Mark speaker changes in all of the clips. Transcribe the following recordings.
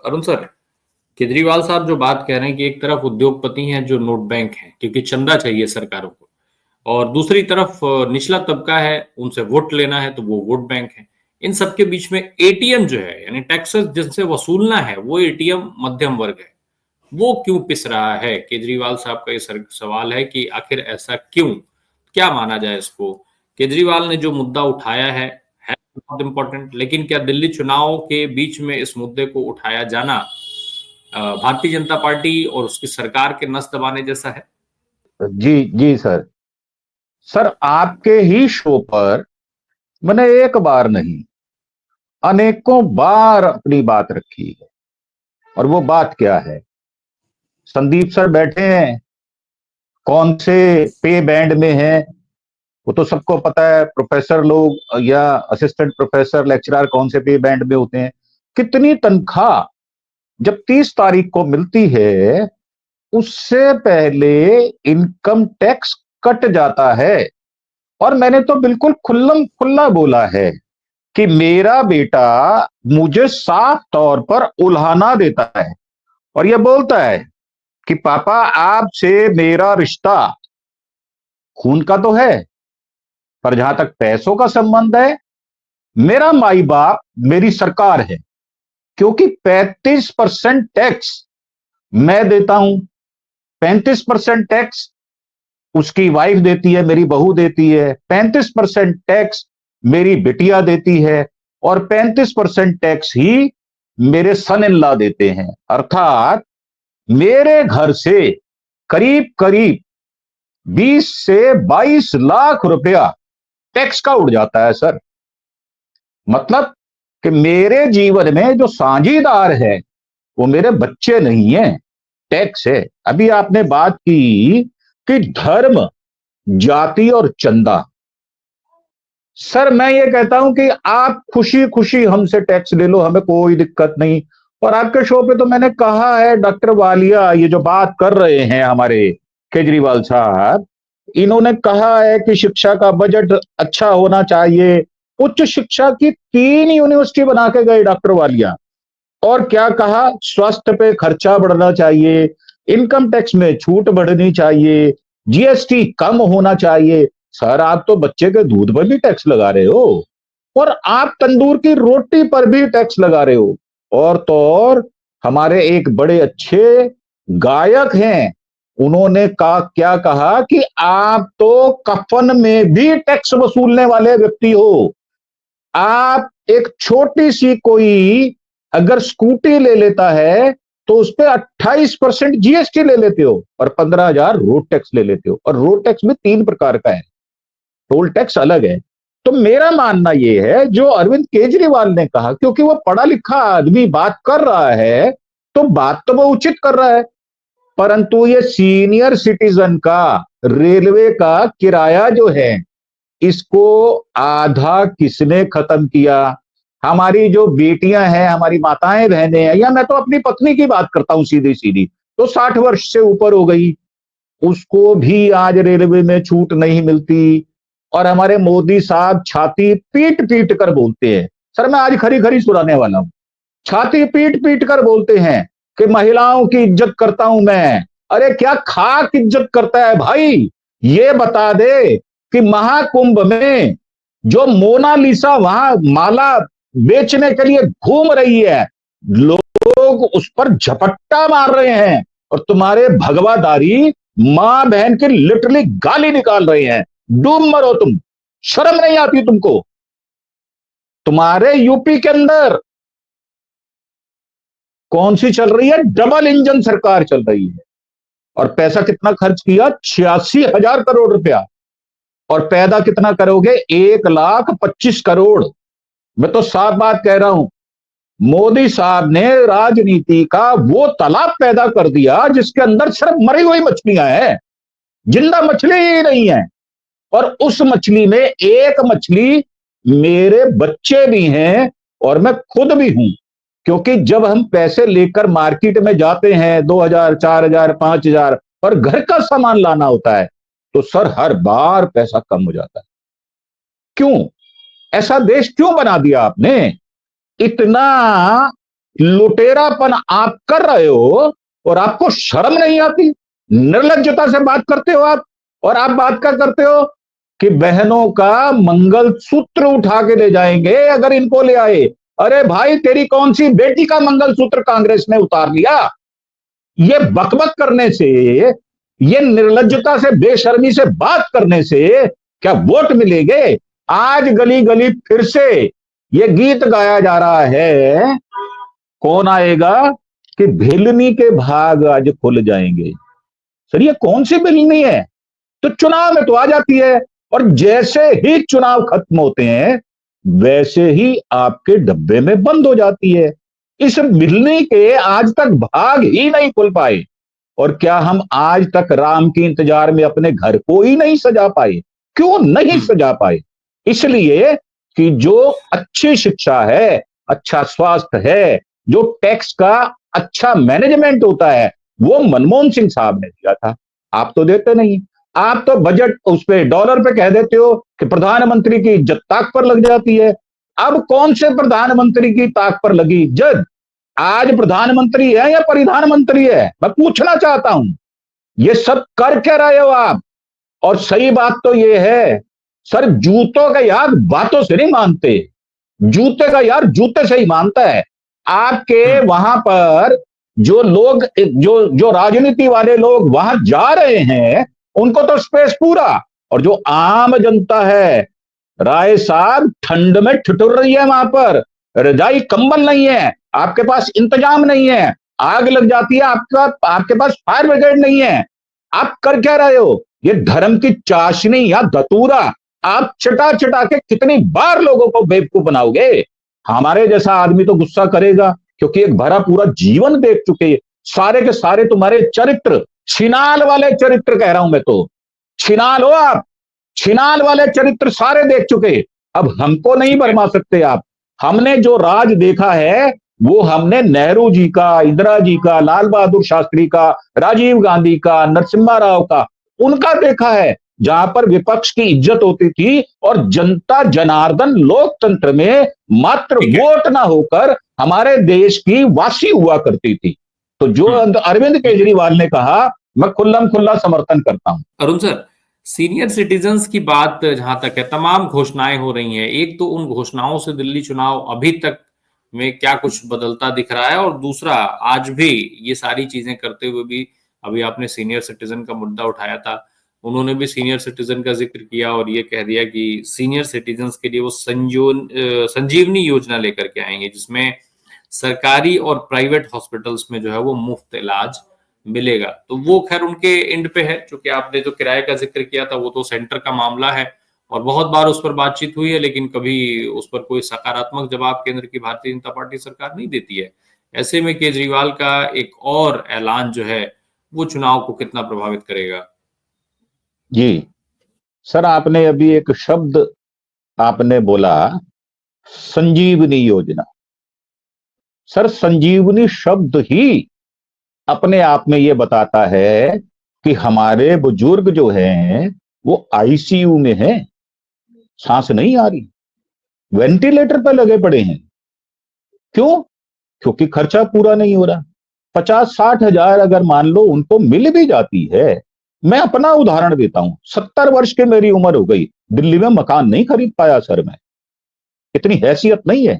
Speaker 1: Arun sir, Kejriwal साहब जो बात कह रहे हैं कि एक तरफ उद्योगपति हैं जो नोट बैंक हैं क्योंकि चंदा चाहिए सरकारों को, और दूसरी तरफ निचला तबका है, उनसे वोट लेना है तो वो वोट बैंक है। इन सबके बीच में एटीएम जो है, यानी टैक्सेस जिनसे वसूलना है, वो एटीएम मध्यम वर्ग है। वो क्यों पिस रहा है? केजरीवाल साहब का ये सवाल है कि आखिर ऐसा क्यों? क्या माना जाए इसको? केजरीवाल ने जो मुद्दा उठाया है बहुत इंपॉर्टेंट, लेकिन क्या दिल्ली चुनाव के बीच में इस मुद्दे को उठाया जाना भारतीय जनता पार्टी और उसकी सरकार के नस दबाने जैसा है?
Speaker 2: जी जी सर। सर, आपके ही शो पर मैंने एक बार नहीं, अनेकों बार अपनी बात रखी है। और वो बात क्या है? संदीप सर बैठे हैं, कौन से पे बैंड में हैं वो तो सबको पता है। प्रोफेसर लोग या असिस्टेंट प्रोफेसर लेक्चरर कौन से पे बैंड में होते हैं। कितनी तनख्वाह जब 30 तारीख को मिलती है, उससे पहले इनकम टैक्स कट जाता है। और मैंने तो बिल्कुल खुल्लम खुल्ला बोला है कि मेरा बेटा मुझे साफ तौर पर उल्हाना देता है और यह बोलता है कि पापा, आपसे मेरा रिश्ता खून का तो है, पर जहां तक पैसों का संबंध है, मेरा माई बाप मेरी सरकार है। क्योंकि 35% टैक्स मैं देता हूं, 35% टैक्स उसकी वाइफ देती है, मेरी बहू देती है, 35% टैक्स मेरी बिटिया देती है, और 35% टैक्स ही मेरे सन इन लॉ देते हैं। अर्थात मेरे घर से करीब करीब 20 से 22 लाख रुपया टैक्स का उड़ जाता है सर। मतलब कि मेरे जीवन में जो साझीदार है वो मेरे बच्चे नहीं है, टैक्स है। अभी आपने बात की कि धर्म, जाति और चंदा। सर, मैं ये कहता हूं कि आप खुशी खुशी हमसे टैक्स ले लो, हमें कोई दिक्कत नहीं। और आपके शो पे तो मैंने कहा है, डॉक्टर वालिया ये जो बात कर रहे हैं हमारे केजरीवाल साहब, इन्होंने कहा है कि शिक्षा का बजट अच्छा होना चाहिए। उच्च शिक्षा की 3 यूनिवर्सिटी बना के गए डॉक्टर वालिया। और क्या कहा? स्वास्थ्य पे खर्चा बढ़ना चाहिए, इनकम टैक्स में छूट बढ़नी चाहिए, जीएसटी कम होना चाहिए। सर, आप तो बच्चे के दूध पर भी टैक्स लगा रहे हो, और आप तंदूर की रोटी पर भी टैक्स लगा रहे हो। और तो और हमारे एक बड़े अच्छे गायक हैं, उन्होंने क्या कहा कि आप तो कफन में भी टैक्स वसूलने वाले व्यक्ति हो। आप एक छोटी सी कोई अगर स्कूटी ले लेता है तो उस पर 28% जीएसटी ले लेते हो और 15,000 रोड टैक्स ले लेते हो। और रोड टैक्स में 3 प्रकार का है, टोल टैक्स अलग है। तो मेरा मानना यह है, जो अरविंद केजरीवाल ने कहा, क्योंकि वो पढ़ा लिखा आदमी बात कर रहा है, तो बात तो वो उचित कर रहा है। परंतु ये सीनियर सिटीजन का रेलवे का किराया जो है, इसको आधा किसने खत्म किया? हमारी जो बेटियां हैं, हमारी माताएं बहनें हैं, या मैं तो अपनी पत्नी की बात करता हूं सीधी सीधी, तो 60 वर्ष से ऊपर हो गई, उसको भी आज रेलवे में छूट नहीं मिलती। और हमारे मोदी साहब छाती पीट पीट कर बोलते हैं, सर मैं आज खरी खरी सुनाने वाला हूं, छाती पीट पीट कर बोलते हैं कि महिलाओं की इज्जत करता हूं मैं। अरे क्या खाक इज्जत करता है भाई? ये बता दे कि महाकुंभ में जो मोनालिसा वहां माला बेचने के लिए घूम रही है, लोग उस पर झपट्टा मार रहे हैं, और तुम्हारे भगवादारी मां बहन की लिटरली गाली निकाल रहे हैं। डूब मरो तुम, शर्म नहीं आती तुमको? तुम्हारे यूपी के अंदर कौन सी चल रही है? डबल इंजन सरकार चल रही है। और पैसा कितना खर्च किया? 86,000 करोड़ रुपया। और पैदा कितना करोगे? 1,25,00,000। मैं तो साफ बात कह रहा हूं, मोदी साहब ने राजनीति का वो तालाब पैदा कर दिया जिसके अंदर सिर्फ मरी हुई मछलियां हैं, जिंदा मछली ही नहीं है। और उस मछली में एक मछली मेरे बच्चे भी हैं और मैं खुद भी हूं। क्योंकि जब हम पैसे लेकर मार्केट में जाते हैं 2,000, 4,000, 5,000, और घर का सामान लाना होता है, तो सर हर बार पैसा कम हो जाता है। क्यों? ऐसा देश क्यों बना दिया आपने? इतना लुटेरापन आप कर रहे हो और आपको शर्म नहीं आती, निर्लज्जता से बात करते हो आप। और आप बात क्या करते हो कि बहनों का मंगलसूत्र उठा के ले जाएंगे अगर इनको ले आए। अरे भाई, तेरी कौन सी बेटी का मंगलसूत्र कांग्रेस ने उतार लिया? ये बकबक करने से, ये निर्लज्जता से, बेशर्मी से बात करने से क्या वोट मिलेंगे? आज गली गली फिर से ये गीत गाया जा रहा है, कौन आएगा कि भिलनी के भाग आज खुल जाएंगे। सर, ये कौन सी भिलनी है? तो चुनाव में तो आ जाती है, और जैसे ही चुनाव खत्म होते हैं वैसे ही आपके डब्बे में बंद हो जाती है। इस भिलनी के आज तक भाग ही नहीं खुल पाए। और क्या हम आज तक राम के इंतजार में अपने घर को ही नहीं सजा पाए? क्यों नहीं सजा पाए? इसलिए कि जो अच्छी शिक्षा है, अच्छा स्वास्थ्य है, जो टैक्स का अच्छा मैनेजमेंट होता है, वो मनमोहन सिंह साहब ने दिया था। आप तो देते नहीं। आप तो बजट उस पे डॉलर पे कह देते हो कि प्रधानमंत्री की इज्जत ताक पर लग जाती है। अब कौन से प्रधानमंत्री की ताक पर लगी इज्जत? आज प्रधानमंत्री है या परिधान मंत्री है? मैं पूछना चाहता हूं, ये सब कर क्या रहे हो आप? और सही बात तो ये है सर, जूतों का यार बातों से नहीं मानते, जूते का यार जूते से ही मानता है। आपके वहां पर जो लोग, जो जो राजनीति वाले लोग वहां जा रहे हैं, उनको तो स्पेस पूरा। और जो आम जनता है, राय साहब, ठंड में ठिठुर रही है वहां पर, रजाई कंबल नहीं है, आपके पास इंतजाम नहीं है, आग लग जाती है, आपके पास फायर ब्रिगेड नहीं है। आप कर क्या रहे हो? ये धर्म की चाशनी या धतूरा आप चटा चटा के कितनी बार लोगों को बेवकूफ बनाओगे? हमारे जैसा आदमी तो गुस्सा करेगा, क्योंकि एक भरा पूरा जीवन देख चुके, सारे के सारे तुम्हारे चरित्र, छिनाल वाले चरित्र कह रहा हूं मैं तो, छिनाल हो आप, छिनाल वाले चरित्र सारे देख चुके। अब हमको नहीं भरमा सकते आप। हमने जो राज देखा है वो हमने नेहरू जी का, इंदिरा जी का, लाल बहादुर शास्त्री का, राजीव गांधी का, नरसिम्हा राव का, उनका देखा है, जहां पर विपक्ष की इज्जत होती थी और जनता जनार्दन लोकतंत्र में मात्र वोट ना होकर हमारे देश की वासी हुआ करती थी। तो जो अरविंद केजरीवाल ने कहा, मैं खुल्लम खुल्ला समर्थन करता हूं।
Speaker 1: अरुण सर, सीनियर सिटीजन्स की बात जहां तक है, तमाम घोषणाएं हो रही हैं। एक तो उन घोषणाओं से दिल्ली चुनाव अभी तक में क्या कुछ बदलता दिख रहा है, और दूसरा आज भी ये सारी चीजें करते हुए भी, अभी आपने सीनियर सिटीजन का मुद्दा उठाया था, उन्होंने भी सीनियर सिटीजन का जिक्र किया और ये कह दिया कि सीनियर सिटीजन्स के लिए वो संजीवनी योजना लेकर के आएंगे, जिसमें सरकारी और प्राइवेट हॉस्पिटल्स में जो है वो मुफ्त इलाज मिलेगा। तो वो खैर उनके एंड पे है, चूंकि आपने जो किराए का जिक्र किया था वो तो सेंटर का मामला है और बहुत बार उस पर बातचीत हुई है, लेकिन कभी उस पर कोई सकारात्मक जवाब केंद्र की भारतीय जनता पार्टी सरकार नहीं देती है। ऐसे में केजरीवाल का एक और ऐलान जो है वो चुनाव को कितना प्रभावित करेगा?
Speaker 2: जी सर, आपने अभी एक शब्द आपने बोला, संजीवनी योजना। सर, संजीवनी शब्द ही अपने आप में यह बताता है कि हमारे बुजुर्ग जो हैं वो आईसीयू में हैं, सांस नहीं आ रही, वेंटिलेटर पर लगे पड़े हैं। क्यों? क्योंकि खर्चा पूरा नहीं हो रहा। 50-60 हजार अगर मान लो उनको मिल भी जाती है, मैं अपना उदाहरण देता हूं, 70 वर्ष की मेरी उम्र हो गई, दिल्ली में मकान नहीं खरीद पाया सर, मैं, इतनी हैसियत नहीं है,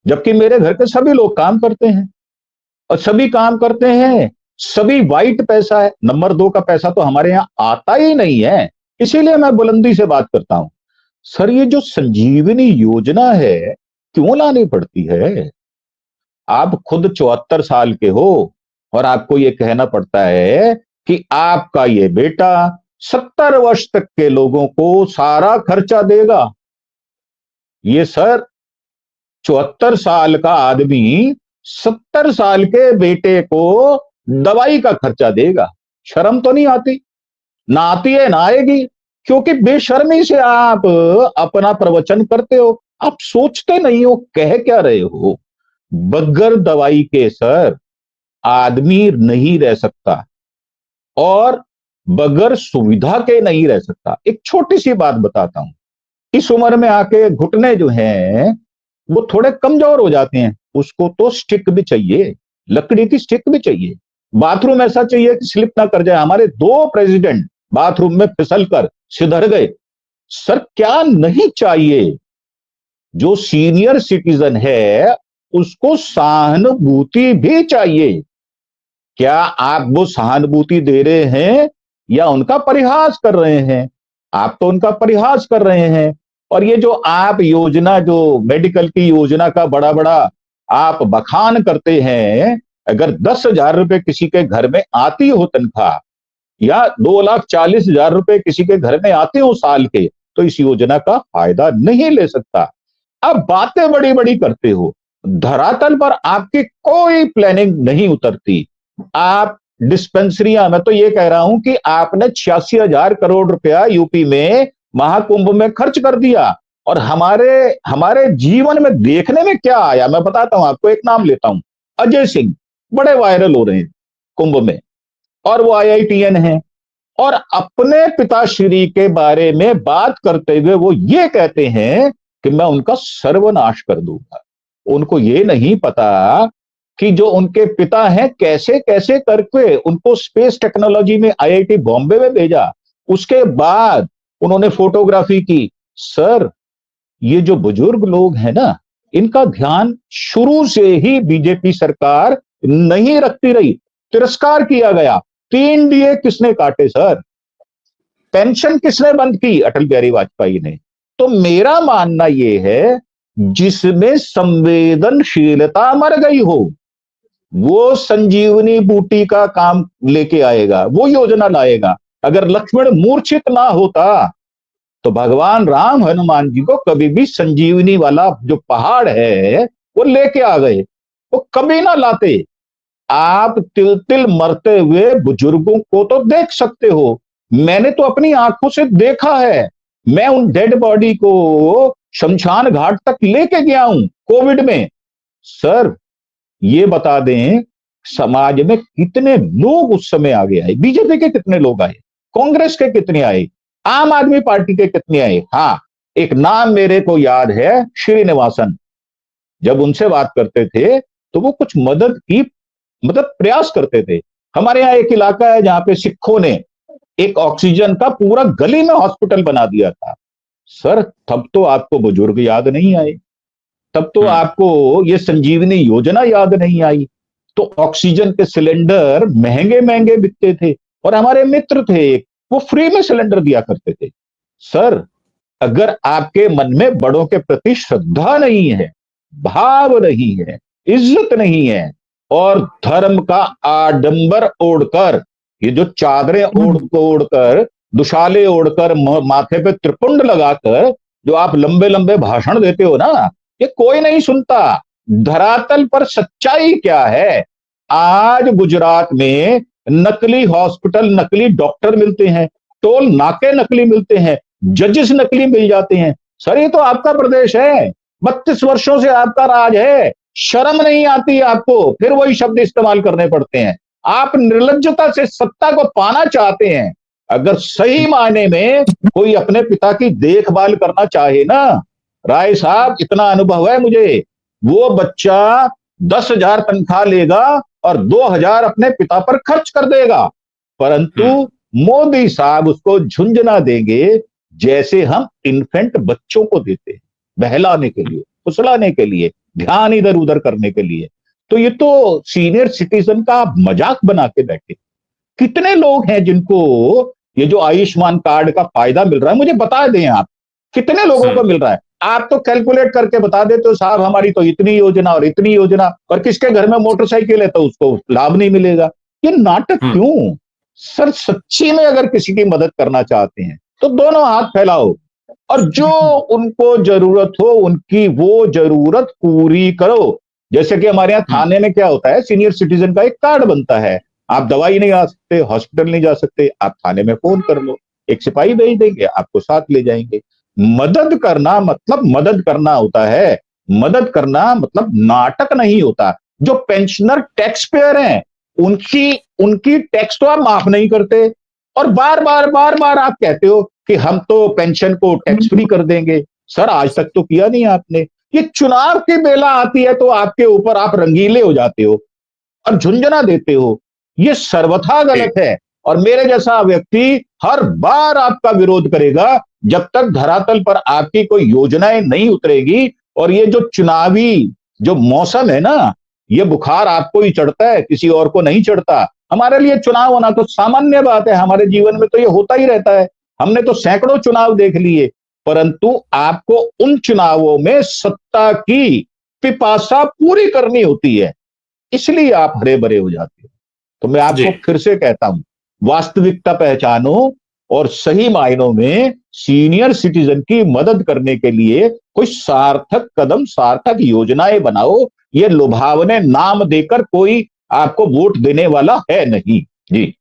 Speaker 2: जबकि मेरे घर के सभी लोग काम करते हैं, और सभी काम करते हैं, सभी वाइट पैसा है, नंबर 2 का पैसा तो हमारे यहां आता ही नहीं है। इसीलिए मैं बुलंदी से बात करता हूं। सर, ये जो संजीवनी योजना है क्यों लानी पड़ती है? आप खुद 74 साल के हो और आपको ये कहना पड़ता है कि आपका ये बेटा 70 वर्ष तक के लोगों को सारा खर्चा देगा। ये सर, 74 साल का आदमी 70 साल के बेटे को दवाई का खर्चा देगा। शर्म तो नहीं आती? ना आती है ना आएगी, क्योंकि बेशर्मी से आप अपना प्रवचन करते हो। आप सोचते नहीं हो कह क्या रहे हो। बगैर दवाई के सर आदमी नहीं रह सकता, और बगैर सुविधा के नहीं रह सकता। एक छोटी सी बात बताता हूं, इस उम्र में आके घुटने जो हैं वो थोड़े कमजोर हो जाते हैं, उसको तो स्टिक भी चाहिए, लकड़ी की स्टिक भी चाहिए। बाथरूम ऐसा चाहिए कि स्लिप ना कर जाए। हमारे 2 प्रेसिडेंट बाथरूम में फिसल कर सिधर गए। सर क्या नहीं चाहिए? जो सीनियर सिटीजन है उसको सहानुभूति भी चाहिए। क्या आप वो सहानुभूति दे रहे हैं या उनका परिहास कर रहे हैं? आप तो उनका परिहास कर रहे हैं। और ये जो आप योजना, जो मेडिकल की योजना का बड़ा बड़ा आप बखान करते हैं, अगर 10,000 रुपए किसी के घर में आती हो तनख्वाह, या 2,40,000 रुपए किसी के घर में आते हो साल के, तो इस योजना का फायदा नहीं ले सकता। आप बातें बड़ी बड़ी करते हो, धरातल पर आपकी कोई प्लानिंग नहीं उतरती। आप डिस्पेंसरियां, मैं तो ये कह रहा हूं कि आपने 86,000 करोड़ रुपया यूपी में महाकुंभ में खर्च कर दिया। और हमारे हमारे जीवन में देखने में क्या आया, मैं बताता हूं आपको। एक नाम लेता हूं, अजय सिंह, बड़े वायरल हो रहे हैं कुंभ में, और वो आईआईटीएन है। और अपने पिताश्री के बारे में बात करते हुए वो ये कहते हैं कि मैं उनका सर्वनाश कर दूंगा। उनको ये नहीं पता कि जो उनके पिता हैं कैसे कैसे करके उनको स्पेस टेक्नोलॉजी में आईआईटी बॉम्बे में भेजा। उसके बाद उन्होंने फोटोग्राफी की। सर, ये जो बुजुर्ग लोग हैं ना, इनका ध्यान शुरू से ही बीजेपी सरकार नहीं रखती रही, तिरस्कार किया गया। 3 डीए किसने काटे सर? पेंशन किसने बंद की? अटल बिहारी वाजपेयी ने। तो मेरा मानना यह है, जिसमें संवेदनशीलता मर गई हो वो संजीवनी बूटी का काम लेके आएगा, वो योजना लाएगा। अगर लक्ष्मण मूर्छित ना होता तो भगवान राम हनुमान जी को कभी भी संजीवनी वाला जो पहाड़ है वो लेके आ गए, वो कभी ना लाते। आप तिल तिल मरते हुए बुजुर्गों को तो देख सकते हो, मैंने तो अपनी आंखों से देखा है। मैं उन डेड बॉडी को शमशान घाट तक लेके गया हूं कोविड में। सर, ये बता दें, समाज में कितने लोग उस समय आगे आए? बीजेपी के कितने लोग आए? कांग्रेस के कितने आए? आम आदमी पार्टी के कितने आए? हाँ, एक नाम मेरे को याद है, श्रीनिवासन। जब उनसे बात करते थे तो वो कुछ मदद की, मतलब प्रयास करते थे। हमारे यहाँ एक इलाका है जहां पे सिखों ने एक ऑक्सीजन का पूरा गली में हॉस्पिटल बना दिया था। सर, तब तो आपको बुजुर्ग याद नहीं आए, तब तो आपको ये संजीवनी योजना याद नहीं आई। तो ऑक्सीजन के सिलेंडर महंगे महंगे बिकते थे, और हमारे मित्र थे एक, वो फ्री में सिलेंडर दिया करते थे। सर, अगर आपके मन में बड़ों के प्रति श्रद्धा नहीं है, भाव नहीं है, इज्जत नहीं है, और धर्म का आडंबर ओढ़कर, ये जो चादरें ओढ़कर, दुशाले ओढ़कर, माथे पे त्रिपुंड लगाकर जो आप लंबे लंबे भाषण देते हो ना, ये कोई नहीं सुनता। धरातल पर सच्चाई क्या है? आज गुजरात में नकली हॉस्पिटल, नकली डॉक्टर मिलते हैं, टोल नाके नकली मिलते हैं, जजेस नकली मिल जाते हैं। सर, ये तो आपका प्रदेश है, 32 वर्षों से आपका राज है, शर्म नहीं आती आपको? फिर वही शब्द इस्तेमाल करने पड़ते हैं। आप निर्लज्जता से सत्ता को पाना चाहते हैं। अगर सही मायने में कोई अपने पिता की देखभाल करना चाहे ना, राय साहब, इतना अनुभव है मुझे, वो बच्चा 10,000 तनख्वाह लेगा और 2,000 अपने पिता पर खर्च कर देगा, परंतु मोदी साहब उसको झुंझुना देंगे जैसे हम इन्फेंट बच्चों को देते हैं, बहलाने के लिए, फुसलाने के लिए, ध्यान इधर उधर करने के लिए। तो ये तो सीनियर सिटीजन का मजाक बना के बैठे। कितने लोग हैं जिनको ये जो आयुष्मान कार्ड का फायदा मिल रहा है? मुझे बता दें आप, कितने लोगों को मिल रहा है? आप तो कैलकुलेट करके बता देते हो, साहब हमारी तो इतनी योजना और इतनी योजना, और किसके घर में मोटरसाइकिल है तो उसको लाभ नहीं मिलेगा। ये नाटक क्यों? सर, सच्ची में अगर किसी की मदद करना चाहते हैं तो दोनों हाथ फैलाओ, और जो उनको जरूरत हो उनकी वो जरूरत पूरी करो। जैसे कि हमारे यहाँ थाने में क्या होता है, सीनियर सिटीजन का एक कार्ड बनता है। आप दवाई नहीं आ सकते, हॉस्पिटल नहीं जा सकते, आप थाने में फोन कर लो, एक सिपाही भेज देंगे, आपको साथ ले जाएंगे। मदद करना मतलब मदद करना होता है, मदद करना मतलब नाटक नहीं होता। जो पेंशनर टैक्स पेयर हैं, उनकी टैक्स तो आप माफ नहीं करते, और बार बार आप कहते हो कि हम तो पेंशन को टैक्स फ्री कर देंगे। सर, आज तक तो किया नहीं आपने। ये चुनाव की बेला आती है तो आपके ऊपर आप रंगीले हो जाते हो और झुंझुना देते हो। ये सर्वथा गलत है। और मेरे जैसा व्यक्ति हर बार आपका विरोध करेगा जब तक धरातल पर आपकी कोई योजनाएं नहीं उतरेगी। और ये जो चुनावी जो मौसम है ना, ये बुखार आपको ही चढ़ता है, किसी और को नहीं चढ़ता। हमारे लिए चुनाव होना तो सामान्य बात है, हमारे जीवन में तो ये होता ही रहता है। हमने तो सैकड़ों चुनाव देख लिए, परंतु आपको उन चुनावों में सत्ता की पिपासा पूरी करनी होती है, इसलिए आप हरे भरे हो जाते हो। तो मैं आपको फिर से कहता हूं, वास्तविकता पहचानो और सही मायनों में सीनियर सिटीजन की मदद करने के लिए कोई सार्थक कदम, सार्थक योजनाएं बनाओ। ये लुभावने नाम देकर कोई आपको वोट देने वाला है नहीं। जी।